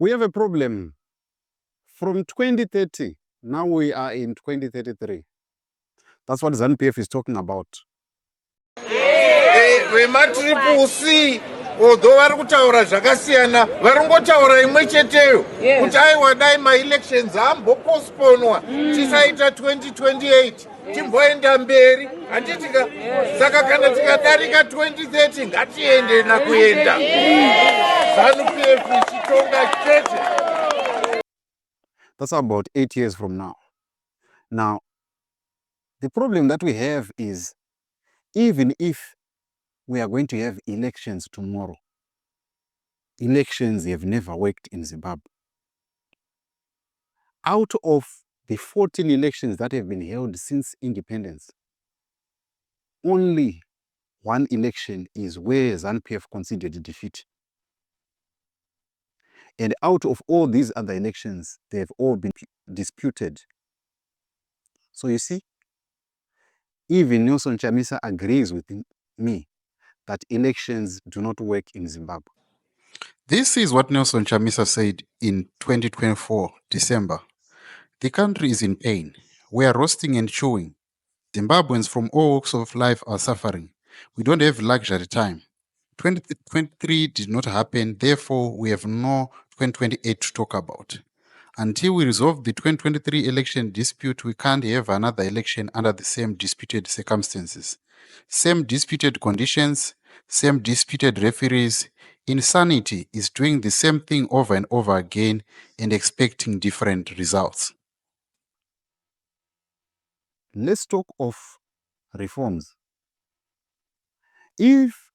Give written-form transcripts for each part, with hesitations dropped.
We have a problem. From 2030, now we are in 2033. That's what ZANU-PF is talking about. Vematriple C although vari kutaura zvakasiyana varingotaura imwe cheteyo kuti aiwa dai maelections aambopostponwa tisaita 2028 timboenda mberi handitika saka kana tikadarika 2030 ngatiende nakuenda ZANU-PF ichitonga chete. That's about 8 years from now. Now, the problem that we have is, even if we are going to have elections tomorrow, elections have never worked in Zimbabwe. Out of the 14 elections that have been held since independence, only one election is where ZANU-PF conceded defeat. And out of all these other elections, they have all been disputed. So you see, even Nelson Chamisa agrees with me that elections do not work in Zimbabwe. This is what Nelson Chamisa said in 2024, December. The country is in pain. We are roasting and chewing. Zimbabweans from all walks of life are suffering. We don't have luxury time. 2023 did not happen, therefore we have no 2028 to talk about. Until we resolve the 2023 election dispute, we can't have another election under the same disputed circumstances. Same disputed conditions, same disputed referees. Insanity is doing the same thing over and over again and expecting different results. Let's talk of reforms. If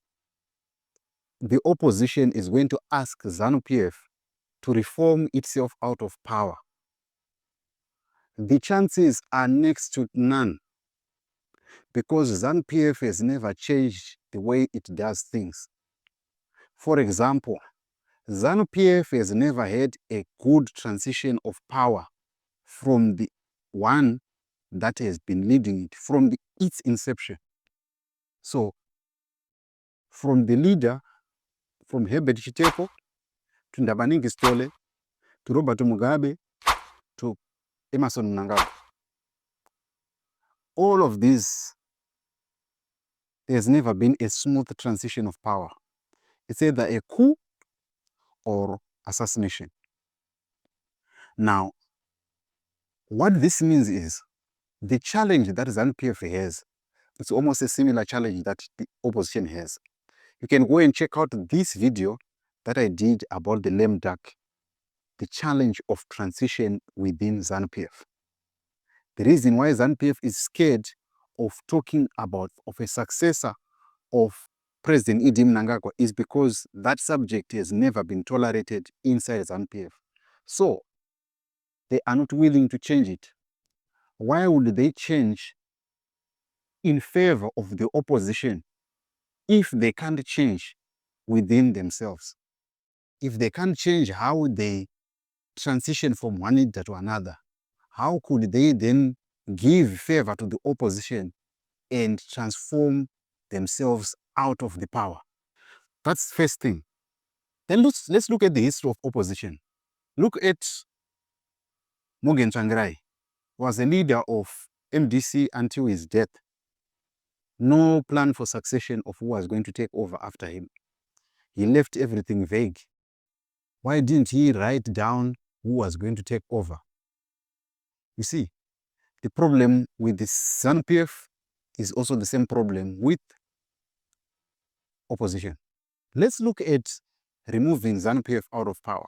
the opposition is going to ask ZANU-PF to reform itself out of power, the chances are next to none, because ZANU-PF has never changed the way it does things. For example, ZANU-PF has never had a good transition of power from the one that has been leading it from its inception. So, from the leader, from Herbert Chitepo, to Ndabaningi Stole, to Robert Mugabe, to Emerson Mnangagwa. All of these, there's never been a smooth transition of power. It's either a coup or assassination. Now, what this means is, the challenge that ZANU-PF has, it's almost a similar challenge that the opposition has. You can go and check out this video that I did about the lame duck, the challenge of transition within ZANU-PF. The reason why ZANU-PF is scared of talking about a successor of President Idi Mnangagwa is because that subject has never been tolerated inside ZANU-PF. So, they are not willing to change it. Why would they change in favor of the opposition if they can't change within themselves? If they can't change how they transition from one leader to another, how could they then give favor to the opposition and transform themselves out of the power? That's the first thing. Then let's look at the history of opposition. Look at Morgan Tsvangirai, who was a leader of MDC until his death. No plan for succession of who was going to take over after him. He left everything vague. Why didn't he write down who was going to take over? You see, the problem with the ZANU-PF is also the same problem with opposition. Let's look at removing ZANU-PF out of power.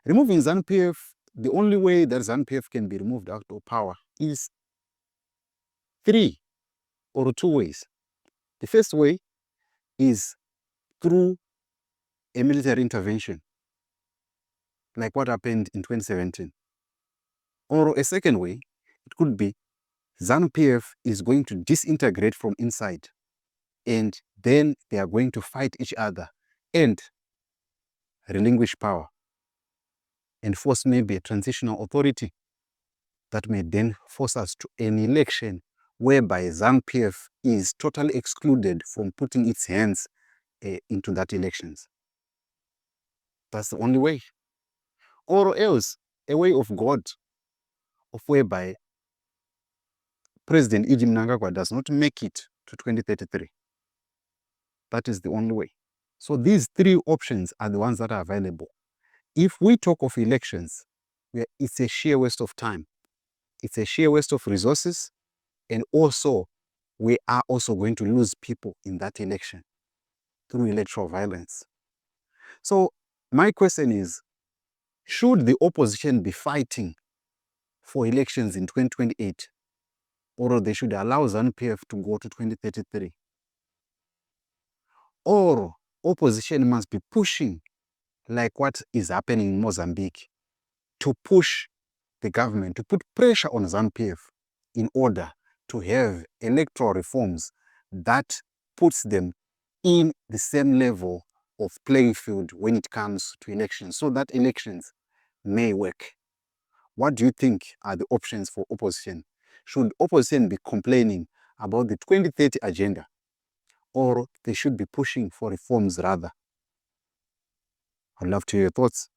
Removing ZANU-PF, the only way that ZANU-PF can be removed out of power is 3 or 2 ways. The first way is through a military intervention, like what happened in 2017. Or a second way, it could be ZANU-PF is going to disintegrate from inside, and then they are going to fight each other and relinquish power and force maybe a transitional authority that may then force us to an election whereby ZANU-PF is totally excluded from putting its hands into that elections. That's the only way. or else a way of God of whereby President E.G. Mnangagwa does not make it to 2033. That is the only way. So these three options are the ones that are available. If we talk of elections, it's a sheer waste of time. It's a sheer waste of resources. And also, we are also going to lose people in that election through electoral violence. So my question is, should the opposition be fighting for elections in 2028, or they should allow ZANU-PF to go to 2033? Or opposition must be pushing, like what is happening in Mozambique, to push the government, to put pressure on ZANU-PF in order to have electoral reforms that puts them in the same level of playing field when it comes to elections, so that elections may work. What do you think are the options for opposition? Should opposition be complaining about the 2030 agenda, or they should be pushing for reforms rather? I'd love to hear your thoughts.